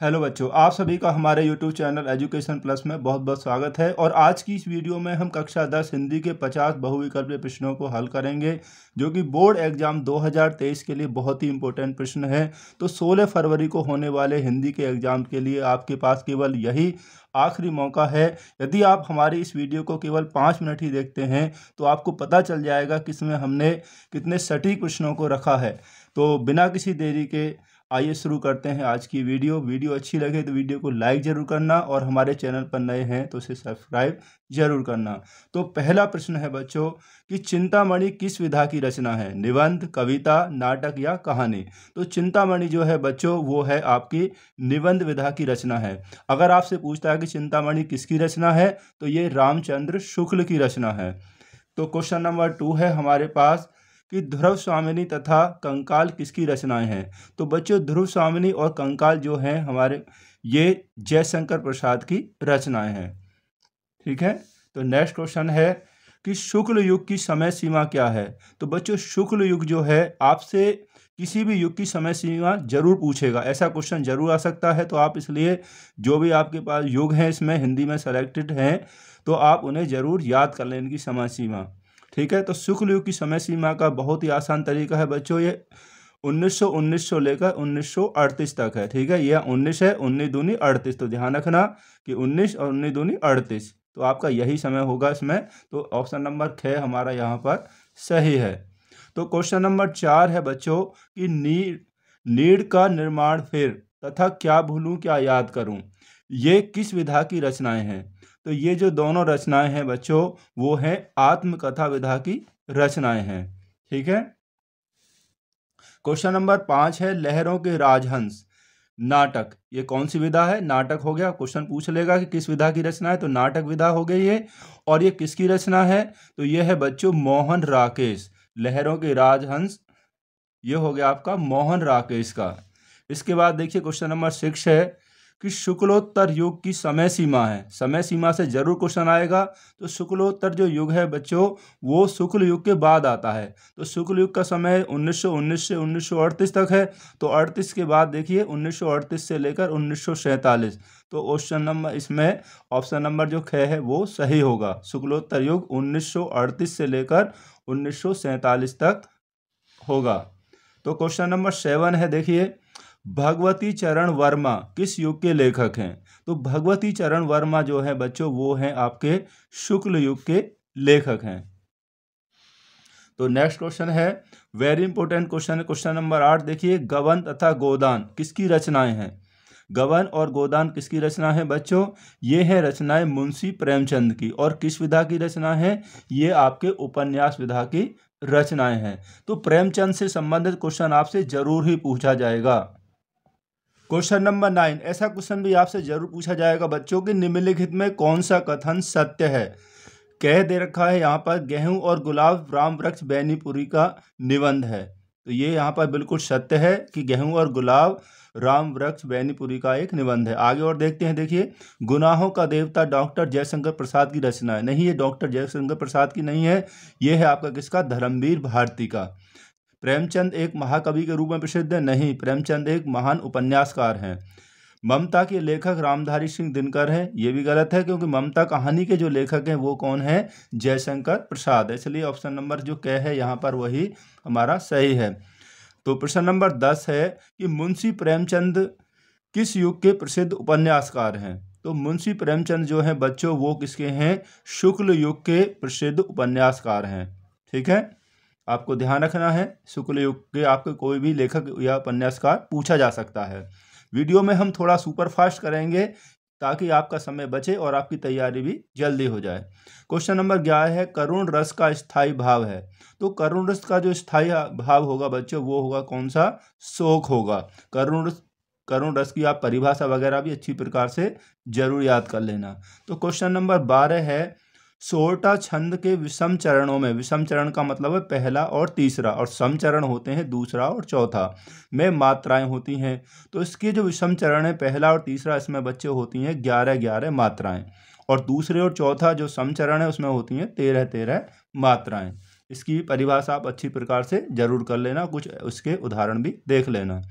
Hello बच्चों, आप सभी का हमारे यूट्यूब चैनल एजुकेशन प्लस में बहुत बहुत स्वागत है। और आज की इस वीडियो में हम कक्षा 10 हिंदी के 50 बहुविकल्पीय प्रश्नों को हल करेंगे, जो कि बोर्ड एग्जाम 2023 के लिए बहुत ही इंपॉर्टेंट प्रश्न है। तो 16 फरवरी को होने वाले हिंदी के एग्जाम के लिए आपके पास केवल यही आखिरी मौका है। यदि आप हमारी इस वीडियो को केवल 5 मिनट ही देखते हैं तो आपको पता चल जाएगा कि इसमें हमने कितने सटीक प्रश्नों को रखा है। तो बिना किसी देरी के आइए शुरू करते हैं आज की वीडियो अच्छी लगे तो वीडियो को लाइक ज़रूर करना, और हमारे चैनल पर नए हैं तो उसे सब्सक्राइब जरूर करना। तो पहला प्रश्न है बच्चों कि चिंतामणि किस विधा की रचना है? निबंध, कविता, नाटक या कहानी? तो चिंतामणि जो है बच्चों वो है आपकी निबंध विधा की रचना है। अगर आपसे पूछता है कि चिंतामणि किसकी रचना है तो ये रामचंद्र शुक्ल की रचना है। तो क्वेश्चन नंबर 2 है हमारे पास कि ध्रुव स्वामिनी तथा कंकाल किसकी रचनाएं हैं? तो बच्चों ध्रुव स्वामिनी और कंकाल जो हैं हमारे, ये जयशंकर प्रसाद की रचनाएं हैं। ठीक है। तो नेक्स्ट क्वेश्चन है कि शुक्ल युग की समय सीमा क्या है? तो बच्चों शुक्ल युग जो है आपसे किसी भी युग की समय सीमा जरूर पूछेगा, ऐसा क्वेश्चन जरूर आ सकता है। तो आप इसलिए जो भी आपके पास युग हैं इसमें हिंदी में सेलेक्टेड हैं तो आप उन्हें जरूर याद कर लें, इनकी समय सीमा। ठीक है। तो शुक्ल युग की समय सीमा का बहुत ही आसान तरीका है बच्चों, ये 1919 से लेकर 1938 तक है। ठीक है। यह 19 है, 19 दूनी 38, तो ध्यान रखना कि 19 और 19 दूनी 38, तो आपका यही समय होगा इसमें। तो ऑप्शन नंबर 6 हमारा यहाँ पर सही है। तो क्वेश्चन नंबर 4 है बच्चों कि नीड़ का निर्माण फिर तथा क्या भूलूं क्या याद करूं, ये किस विधा की रचनाएं हैं? तो ये जो दोनों रचनाएं हैं बच्चों वो हैं आत्मकथा विधा की रचनाएं हैं। ठीक है। क्वेश्चन नंबर 5 है लहरों के राजहंस नाटक, ये कौन सी विधा है? नाटक हो गया। क्वेश्चन पूछ लेगा कि किस विधा की रचना है, तो नाटक विधा हो गई ये। और ये किसकी रचना है? तो ये है बच्चों मोहन राकेश। लहरों के राजहंस ये हो गया आपका मोहन राकेश का। इसके बाद देखिए क्वेश्चन नंबर 6 है कि शुक्लोत्तर युग की समय सीमा है। समय सीमा से जरूर क्वेश्चन आएगा। तो शुक्लोत्तर जो युग है बच्चों वो शुक्ल युग के बाद आता है। तो शुक्ल युग का समय 1919 से 1938 तक है। तो 38 के बाद देखिए 1938 से लेकर 1947। तो ऑप्शन नंबर इसमें ऑप्शन नंबर जो 6 है वो सही होगा। शुक्लोत्तर युग 1938 से लेकर 1947 तक होगा। तो क्वेश्चन नंबर 7 है देखिए भगवती चरण वर्मा किस युग के लेखक हैं? तो भगवती चरण वर्मा जो है बच्चों वो हैं आपके शुक्ल युग के लेखक हैं। तो नेक्स्ट क्वेश्चन है वेरी इंपॉर्टेंट क्वेश्चन है, क्वेश्चन नंबर 8 देखिए गबन तथा गोदान किसकी रचनाएं हैं? गबन और गोदान किसकी रचना है बच्चों? ये है रचनाएं मुंशी प्रेमचंद की। और किस विधा की रचना है? ये आपके उपन्यास विधा की रचनाएं हैं। तो प्रेमचंद से संबंधित क्वेश्चन आपसे जरूर ही पूछा जाएगा। क्वेश्चन नंबर 9 ऐसा क्वेश्चन भी आपसे जरूर पूछा जाएगा बच्चों कि निम्नलिखित में कौन सा कथन सत्य है? कह दे रखा है यहाँ पर गेहूं और गुलाब राम वृक्ष बैनीपुरी का निबंध है। तो ये यहाँ पर बिल्कुल सत्य है कि गेहूं और गुलाब राम वृक्ष बैनीपुरी का एक निबंध है। आगे और देखते हैं। देखिए गुनाहों का देवता डॉक्टर जयशंकर प्रसाद की रचना है। नहीं, ये डॉक्टर जयशंकर प्रसाद की नहीं है, ये है आपका किसका? धर्मवीर भारती का। प्रेमचंद एक महाकवि के रूप में प्रसिद्ध है? नहीं, प्रेमचंद एक महान उपन्यासकार हैं। ममता के लेखक रामधारी सिंह दिनकर हैं? ये भी गलत है, क्योंकि ममता कहानी के जो लेखक हैं वो कौन है? जयशंकर प्रसाद। इसलिए ऑप्शन नंबर जो क है यहाँ पर वही हमारा सही है। तो प्रश्न नंबर 10 है कि मुंशी प्रेमचंद किस युग के प्रसिद्ध उपन्यासकार हैं? तो मुंशी प्रेमचंद जो है बच्चों वो किसके हैं? शुक्ल युग के प्रसिद्ध उपन्यासकार हैं। ठीक है। आपको ध्यान रखना है शुक्ल युग के आपके कोई भी लेखक या उपन्यासकार पूछा जा सकता है। वीडियो में हम थोड़ा सुपर फास्ट करेंगे ताकि आपका समय बचे और आपकी तैयारी भी जल्दी हो जाए। क्वेश्चन नंबर 11 है करुण रस का स्थायी भाव है। तो करुण रस का जो स्थायी भाव होगा बच्चों वो होगा कौन सा? शोक होगा। करुण रस की आप परिभाषा वगैरह भी अच्छी प्रकार से जरूर याद कर लेना। तो क्वेश्चन नंबर 12 है सोरठा छंद के विषम चरणों में, विषम चरण का मतलब है पहला और तीसरा, और सम चरण होते हैं दूसरा और चौथा, में मात्राएं होती हैं। तो इसके जो विषम चरण है पहला और तीसरा, इसमें बच्चे होती हैं 11-11 मात्राएं, और दूसरे और चौथा जो सम चरण है उसमें होती हैं 13-13 मात्राएं। इसकी परिभाषा आप अच्छी प्रकार से जरूर कर लेना, कुछ उसके उदाहरण भी देख लेना।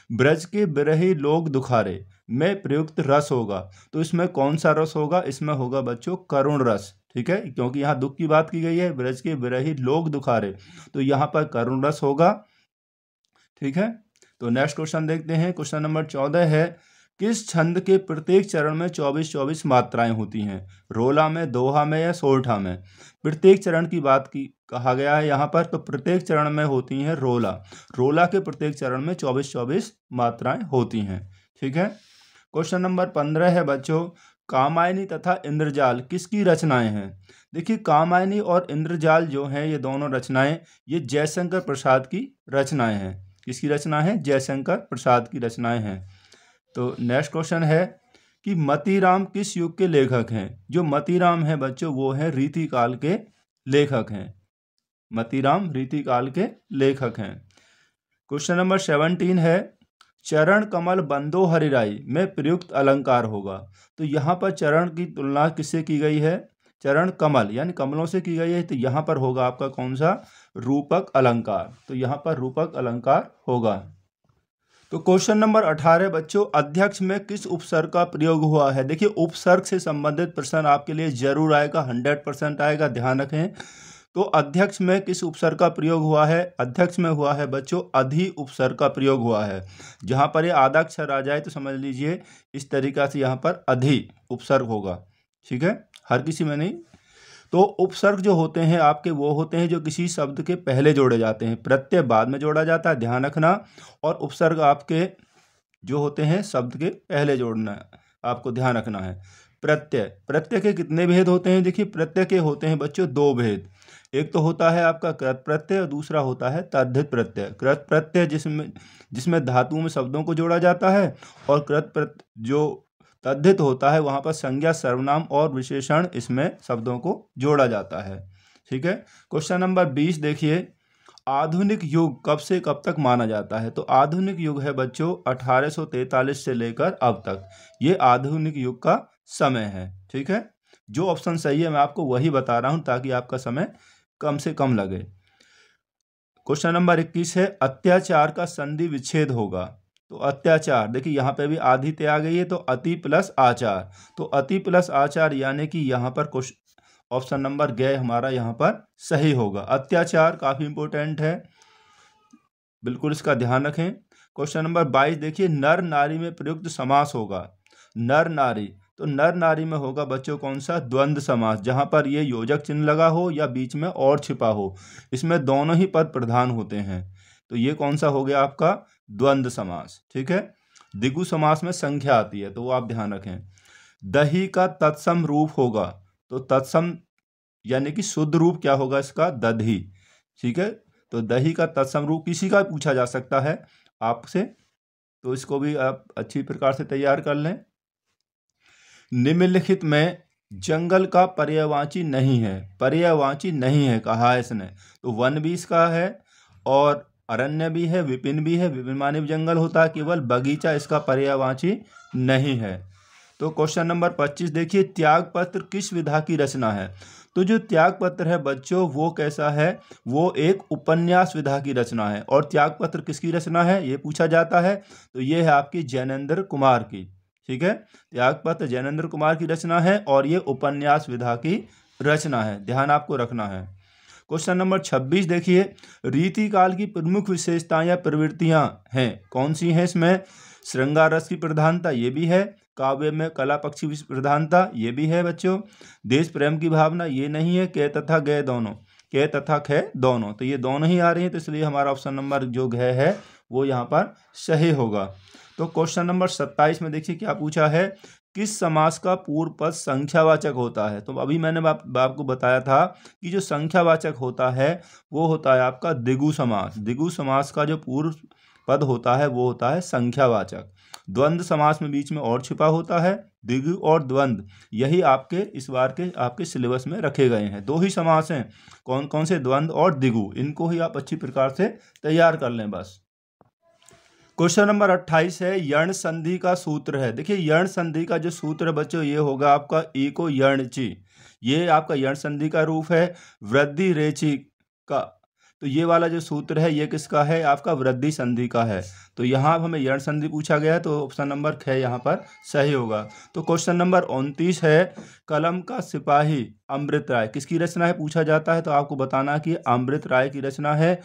ब्रज के बिरही लोग दुखारे, में प्रयुक्त रस होगा। तो इसमें कौन सा रस होगा? इसमें होगा बच्चों करुण रस। ठीक है, क्योंकि यहाँ दुख की बात की गई है, ब्रज के विरही लोग दुखारे, तो यहाँ पर करुण रस होगा। ठीक है, तो नेक्स्ट क्वेश्चन देखते हैं। क्वेश्चन नंबर 14 है, किस छंद के प्रत्येक चरण में 24-24 मात्राएं होती हैं? रोला में, दोहा में या सोरठा में? प्रत्येक चरण की बात की कहा गया है यहाँ पर, तो प्रत्येक चरण में होती हैं रोला। रोला के प्रत्येक चरण में 24-24 मात्राएं होती हैं। ठीक है, क्वेश्चन नंबर 15 है बच्चों, कामायनी तथा इंद्रजाल किसकी रचनाएं हैं? देखिए, कामायनी और इंद्रजाल जो हैं ये दोनों रचनाएं, ये जयशंकर प्रसाद की रचनाएं हैं। किसकी रचना है? जयशंकर प्रसाद की रचनाएं हैं। तो नेक्स्ट क्वेश्चन है कि मतीराम किस युग के लेखक हैं? जो मतीराम है बच्चों वो है रीतिकाल के लेखक हैं। मतीराम रीतिकाल के लेखक हैं। क्वेश्चन नंबर 17 है, चरण कमल बंदो हरिराई में प्रयुक्त अलंकार होगा। तो यहाँ पर चरण की तुलना किससे की गई है? चरण कमल यानी कमलों से की गई है, तो यहाँ पर होगा आपका कौन सा? रूपक अलंकार। तो यहाँ पर रूपक अलंकार होगा। तो क्वेश्चन नंबर 18 बच्चों, अध्यक्ष में किस उपसर्ग का प्रयोग हुआ है? देखिए, उपसर्ग से संबंधित प्रश्न आपके लिए जरूर आएगा, 100% आएगा, ध्यान रखें। तो अध्यक्ष में किस उपसर्ग का प्रयोग हुआ है? अध्यक्ष में हुआ है बच्चों अधि उपसर्ग का प्रयोग हुआ है। जहां पर ये आधा अक्षर आ जाए तो समझ लीजिए इस तरीका से यहाँ पर अधि उपसर्ग होगा। ठीक है, हर किसी में नहीं। तो उपसर्ग जो होते हैं आपके वो होते हैं जो किसी शब्द के पहले जोड़े जाते हैं, प्रत्यय बाद में जोड़ा जाता है, ध्यान रखना। और उपसर्ग आपके जो होते हैं शब्द के पहले जोड़ना आपको ध्यान रखना है। प्रत्यय के कितने भेद होते हैं? देखिए, प्रत्यय के होते हैं बच्चों 2 भेद। एक तो होता है आपका कृत प्रत्यय और दूसरा होता है तद्धित प्रत्यय। कृत प्रत्यय जिसमें धातुओं में शब्दों को जोड़ा जाता है, और कृत प्रत्यय जो तद्धित होता है वहाँ पर संज्ञा, सर्वनाम और विशेषण इसमें शब्दों को जोड़ा जाता है। ठीक है, क्वेश्चन नंबर 20 देखिए, आधुनिक युग कब से कब तक माना जाता है? तो आधुनिक युग है बच्चों 1843 से लेकर अब तक, ये आधुनिक युग का समय है। ठीक है, जो ऑप्शन सही है मैं आपको वही बता रहा हूं ताकि आपका समय कम से कम लगे। क्वेश्चन नंबर 21 है, अत्याचार का संधि विच्छेद होगा। तो अत्याचार, देखिए यहाँ पे भी आधी ते आ गई है, तो अति प्लस आचार। तो अति प्लस आचार यानी कि यहाँ पर ऑप्शन नंबर ग हमारा यहाँ पर सही होगा। अत्याचार काफी इंपॉर्टेंट है, बिल्कुल इसका ध्यान रखें। क्वेश्चन नंबर 22 देखिए, नर नारी में प्रयुक्त समास होगा। नर नारी, तो नर नारी में होगा बच्चों कौन सा? द्वंद्व समास, जहां पर ये योजक चिन्ह लगा हो या बीच में और छिपा हो, इसमें दोनों ही पद प्रधान होते हैं। तो ये कौन सा हो गया आपका? द्वंद्व समास। ठीक है, द्विगु समास में संख्या आती है, तो वो आप ध्यान रखें। दही का तत्सम रूप होगा। तो तत्सम यानी कि शुद्ध रूप क्या होगा इसका? दधी। ठीक है, तो दही का तत्सम रूप किसी का पूछा जा सकता है आपसे, तो इसको भी आप अच्छी प्रकार से तैयार कर लें। निम्नलिखित में जंगल का पर्यायवाची नहीं है। पर्यायवाची नहीं है कहा है इसने, तो वन भी इसका है और अरण्य भी है, विपिन भी है। विपिन माने जंगल होता है, केवल बगीचा इसका पर्यायवाची नहीं है। तो क्वेश्चन नंबर 25 देखिए, त्यागपत्र किस विधा की रचना है? तो जो त्यागपत्र है बच्चों वो कैसा है? वो एक उपन्यास विधा की रचना है। और त्यागपत्र किसकी रचना है ये पूछा जाता है, तो ये है आपकी जैनेन्द्र कुमार की। ठीक है, त्यागपत्र जैनेन्द्र कुमार की रचना है और ये उपन्यास विधा की रचना है, ध्यान आपको रखना है। क्वेश्चन नंबर 26 देखिए, रीतिकाल की प्रमुख विशेषताएं या प्रवृत्तियां हैं, कौन सी हैं इसमें? श्रृंगार रस की प्रधानता, ये भी है। काव्य में कला पक्षी की प्रधानता, ये भी है बच्चों। देश प्रेम की भावना, ये नहीं है। क तथा ग दोनों, क तथा ख दोनों, तो ये दोनों ही आ रही हैं, तो इसलिए हमारा ऑप्शन नंबर जो घ है वो यहाँ पर सही होगा। तो क्वेश्चन नंबर 27 में देखिए क्या पूछा है, किस समास का पूर्व पद संख्यावाचक होता है? तो अभी मैंने आपको बताया था कि जो संख्यावाचक होता है वो होता है आपका द्विगु समास। द्विगु समास का जो पूर्व पद होता है वो होता है संख्यावाचक। द्वंद्व समास में बीच में और छिपा होता है। द्विगु और द्वंद्व यही आपके इस बार के आपके सिलेबस में रखे गए हैं। 2 ही समास हैं, कौन कौन से? द्वंद्व और द्विगु। इनको ही आप अच्छी प्रकार से तैयार कर लें बस। क्वेश्चन नंबर 28 है, यर्ण संधि का सूत्र है। देखिए, यर्ण संधि का जो सूत्र है बच्चों ये होगा आपका एको यर्ण ची। ये आपका यर्ण संधि का रूप है। वृद्धि रेची का तो ये वाला जो सूत्र है ये किसका है, आपका वृद्धि संधि का है। तो यहाँ हमें यण संधि पूछा गया है, तो ऑप्शन नंबर ख यहाँ पर सही होगा। तो क्वेश्चन नंबर 29 है, कलम का सिपाही अमृत राय किसकी रचना है पूछा जाता है। तो आपको बताना कि अमृत राय की रचना है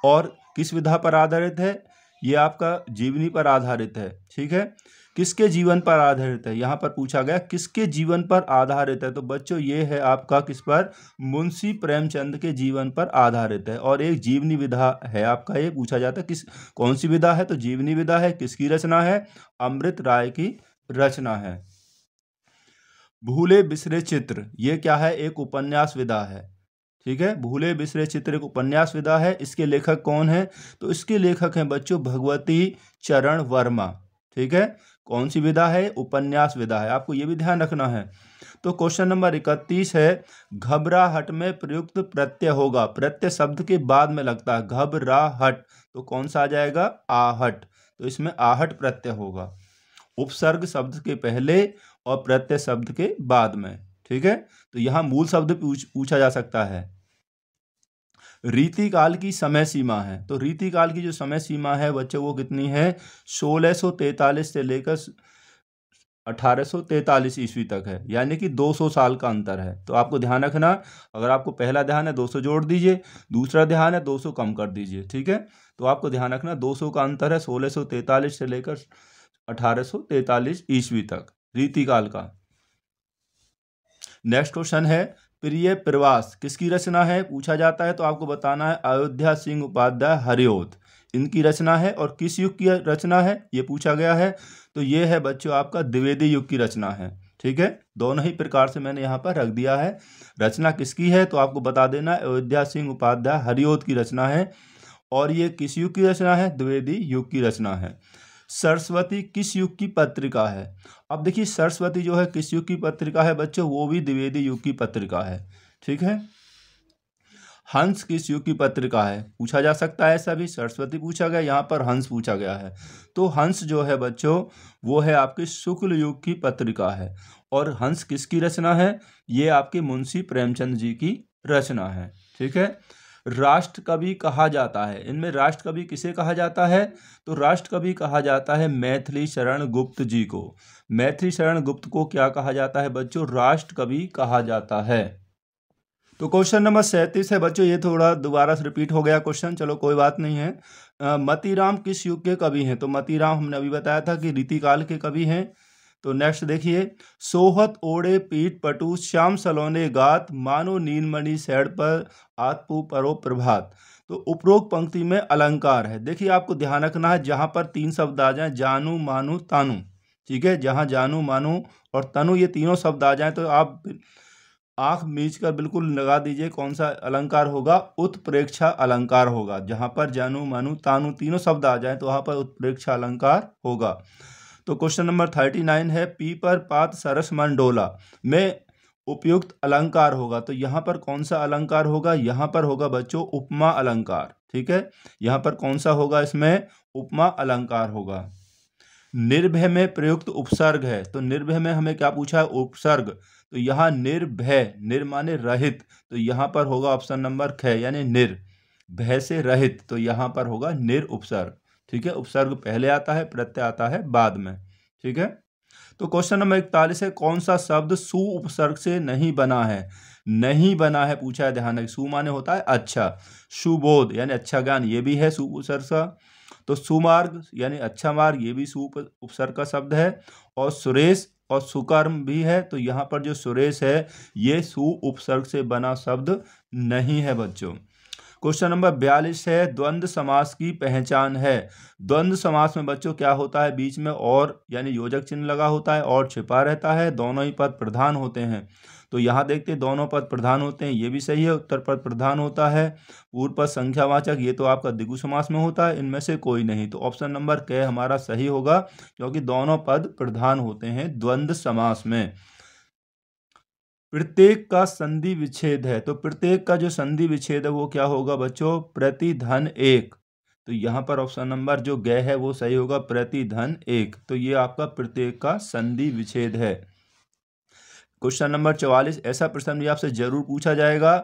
और किस विधा पर आधारित है, ये आपका जीवनी पर आधारित है। ठीक है, किसके जीवन पर आधारित है, यहाँ पर पूछा गया किसके जीवन पर आधारित है। तो बच्चों ये है आपका किस पर, मुंशी प्रेमचंद के जीवन पर आधारित है। और एक जीवनी विधा है आपका, ये पूछा जाता है किस, कौन सी विधा है, तो जीवनी विधा है। किसकी रचना है, अमृत राय की रचना है। भूले बिसरे चित्र, ये क्या है, एक उपन्यास विधा है। ठीक है, भूले बिसरे चित्र एक उपन्यास विधा है। इसके लेखक कौन है, तो इसके लेखक हैं बच्चों भगवती चरण वर्मा। ठीक है, कौन सी विधा है, उपन्यास विधा है, आपको ये भी ध्यान रखना है। तो क्वेश्चन नंबर 31 है, घबराहट में प्रयुक्त प्रत्यय होगा, प्रत्यय शब्द के बाद में लगता है, घबराहट, तो कौन सा आ जाएगा, आहट। तो इसमें आहट प्रत्यय होगा, उपसर्ग शब्द के पहले और प्रत्यय शब्द के बाद में। ठीक है, तो यहाँ मूल शब्द पूछा जा सकता है। रीतिकाल की समय सीमा है, तो रीतिकाल की जो समय सीमा है बच्चों वो कितनी है, 1643 से लेकर 1843 ईस्वी तक है, यानी कि 200 साल का अंतर है। तो आपको ध्यान रखना, अगर आपको पहला ध्यान है 200 जोड़ दीजिए, दूसरा ध्यान है 200 कम कर दीजिए। ठीक है, तो आपको ध्यान रखना 200 का अंतर है, 1643 से लेकर 1843 ईस्वी तक रीतिकाल का। नेक्स्ट क्वेश्चन है, प्रिय प्रवास किसकी रचना है पूछा जाता है। तो आपको बताना है अयोध्या सिंह उपाध्याय हरिओत, इनकी रचना है। और किस युग की रचना है ये पूछा गया है, तो ये है बच्चों आपका द्विवेदी युग की रचना है। ठीक है, दोनों ही प्रकार से मैंने यहाँ पर रख दिया है। रचना किसकी है, तो आपको बता देना अयोध्या सिंह उपाध्याय हरिओत की रचना है। और ये किस युग की रचना है, द्विवेदी युग की रचना है। सरस्वती किस युग की पत्रिका है। अब देखिए सरस्वती जो है किस युग की पत्रिका है बच्चों, वो भी द्विवेदी युग की पत्रिका है। ठीक है, हंस किस युग की पत्रिका है पूछा जा सकता है, ऐसा भी सरस्वती पूछा गया, यहाँ पर हंस पूछा गया है। तो हंस जो है बच्चों वो है आपके शुक्ल युग की पत्रिका है। और हंस किसकी रचना है, ये आपके मुंशी प्रेमचंद जी की रचना है। ठीक है, राष्ट्र कवि कहा जाता है, इनमें राष्ट्र कवि किसे कहा जाता है, तो राष्ट्र कवि कहा जाता है मैथिली शरण गुप्त जी को। मैथिली शरण गुप्त को क्या कहा जाता है बच्चों, राष्ट्र कवि कहा जाता है। तो क्वेश्चन नंबर 37 है बच्चों, ये थोड़ा दोबारा से रिपीट हो गया क्वेश्चन, चलो कोई बात नहीं है। मतीराम किस युग के कवि हैं, तो मतीराम हमने अभी बताया था कि रीतिकाल के कवि हैं। तो नेक्स्ट देखिए, सोहत ओढ़े पीठ पटु श्याम सलोने गात, मानो नीलमणि सैड़ पर आत्पु परो प्रभात। तो उपरोक्त पंक्ति में अलंकार है। देखिए आपको ध्यान रखना है, जहां पर 3 शब्द आ जाएं, जानू मानू तानु। ठीक है, जहां जानू मानू और तनु ये तीनों शब्द आ जाएं तो आप आंख मीच कर बिल्कुल लगा दीजिए कौन सा अलंकार होगा, उत्प्रेक्षा अलंकार होगा। जहां पर जानू मानू तानु तीनों शब्द आ जाए तो वहां पर उत्प्रेक्षा अलंकार होगा। तो क्वेश्चन नंबर 39 है, पीपर पात सरस मन डोला में उपयुक्त अलंकार होगा। तो यहाँ पर कौन सा अलंकार होगा, यहाँ पर होगा बच्चों उपमा अलंकार। ठीक है, यहाँ पर कौन सा होगा, इसमें उपमा अलंकार होगा। निर्भय में प्रयुक्त उपसर्ग है, तो निर्भय में हमें क्या पूछा है, उपसर्ग। तो यहाँ निर्भय, निर माने रहित, तो यहाँ पर होगा ऑप्शन नंबर ख, यानी निर, भय से रहित, तो यहाँ पर होगा निर उपसर्ग। ठीक है, उपसर्ग पहले आता है, प्रत्यय आता है बाद में। ठीक है, तो क्वेश्चन नंबर 41 है, कौन सा शब्द सु उपसर्ग से नहीं बना है, नहीं बना है पूछा है। ध्यान रखिए, सु माने होता है अच्छा, सुबोध यानी अच्छा ज्ञान, ये भी है सु उपसर्ग का। तो सुमार्ग यानी अच्छा मार्ग, ये भी सु उपसर्ग का शब्द है। और सुरेश और सुकर्म भी है, तो यहाँ पर जो सुरेश है ये सु उपसर्ग से बना शब्द नहीं है बच्चों। क्वेश्चन नंबर 42 है, द्वंद्व समास की पहचान है। द्वंद्व समास में बच्चों क्या होता है, बीच में और यानी योजक चिन्ह लगा होता है और छिपा रहता है, दोनों ही पद प्रधान होते हैं। तो यहाँ देखते हैं दोनों पद प्रधान होते हैं, ये भी सही है, उत्तर पद प्रधान होता है। पूर्व पद संख्यावाचक ये तो आपका द्विगु समास में होता है, इनमें से कोई नहीं। तो ऑप्शन नंबर क हमारा सही होगा, क्योंकि दोनों पद प्रधान होते हैं द्वंद्व समास में। प्रत्येक का संधि विच्छेद है, तो प्रत्येक का जो संधि विच्छेद है वो क्या होगा बच्चों, प्रतिधन एक। तो यहाँ पर ऑप्शन नंबर जो ग है वो सही होगा, प्रतिधन एक। तो ये आपका प्रत्येक का संधि विच्छेद है। क्वेश्चन नंबर 44, ऐसा प्रश्न भी आपसे जरूर पूछा जाएगा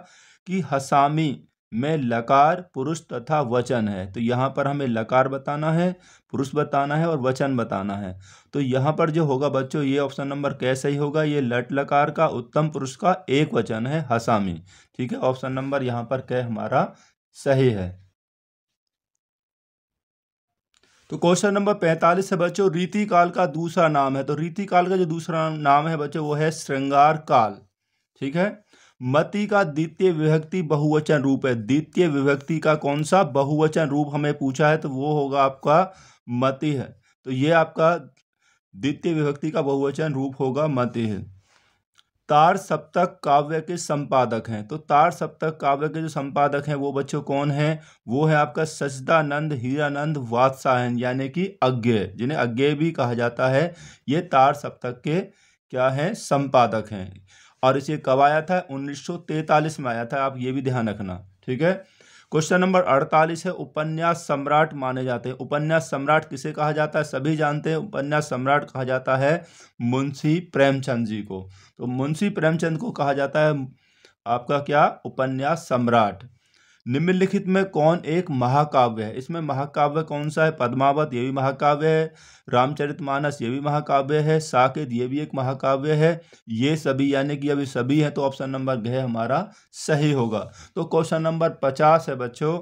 कि हसामी में लकार, पुरुष तथा वचन है। तो यहाँ पर हमें लकार बताना है, पुरुष बताना है और वचन बताना है। तो यहाँ पर जो होगा बच्चों, ये ऑप्शन नंबर क सही होगा। ये लट लकार का उत्तम पुरुष का एक वचन है हसामी। ठीक है, ऑप्शन नंबर यहाँ पर क हमारा सही है। तो क्वेश्चन नंबर 45 है बच्चों, रीति काल का दूसरा नाम है। तो रीति काल का जो दूसरा नाम है बच्चों वो है श्रृंगार काल। ठीक है, मति का द्वितीय विभक्ति बहुवचन रूप है। द्वितीय विभक्ति का कौन सा बहुवचन रूप हमें पूछा है, तो वो होगा आपका मति है। तो ये आपका द्वितीय विभक्ति का बहुवचन रूप होगा मति है। तार सप्तक काव्य के संपादक हैं। तो तार सप्तक काव्य के जो संपादक हैं वो बच्चों कौन हैं, वो है आपका सचदानंद, हीरानंद, वात्सायन यानी कि अज्ञेय, जिन्हें अज्ञेय भी कहा जाता है। ये तार सप्तक के क्या हैं, संपादक हैं। और इसे कब आया था, 1943 में आया था, आप ये भी ध्यान रखना। ठीक है, क्वेश्चन नंबर 48 है, उपन्यास सम्राट माने जाते हैं। उपन्यास सम्राट किसे कहा जाता है, सभी जानते हैं। उपन्यास सम्राट कहा जाता है मुंशी प्रेमचंद जी को। तो मुंशी प्रेमचंद को कहा जाता है आपका क्या, उपन्यास सम्राट। निम्नलिखित में कौन एक महाकाव्य है। इसमें महाकाव्य कौन सा है, पद्मावत, ये भी महाकाव्य है। रामचरितमानस, ये भी महाकाव्य है। साकेत, ये भी एक महाकाव्य है। ये सभी यानी कि अभी सभी है, तो ऑप्शन नंबर घ हमारा सही होगा। तो क्वेश्चन नंबर 50 है बच्चों,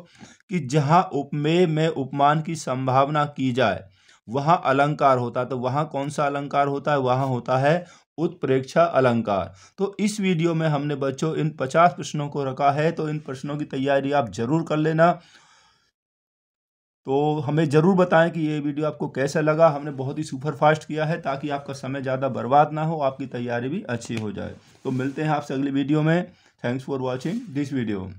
कि जहां उपमेय में उपमान की संभावना की जाए वहां अलंकार होता है। तो वहां कौन सा अलंकार होता है, वहां होता है उत्प्रेक्षा अलंकार। तो इस वीडियो में हमने बच्चों इन 50 प्रश्नों को रखा है, तो इन प्रश्नों की तैयारी आप जरूर कर लेना। तो हमें ज़रूर बताएं कि ये वीडियो आपको कैसा लगा। हमने बहुत ही सुपर फास्ट किया है ताकि आपका समय ज़्यादा बर्बाद ना हो, आपकी तैयारी भी अच्छी हो जाए। तो मिलते हैं आपसे अगली वीडियो में। Thanks for watching this video.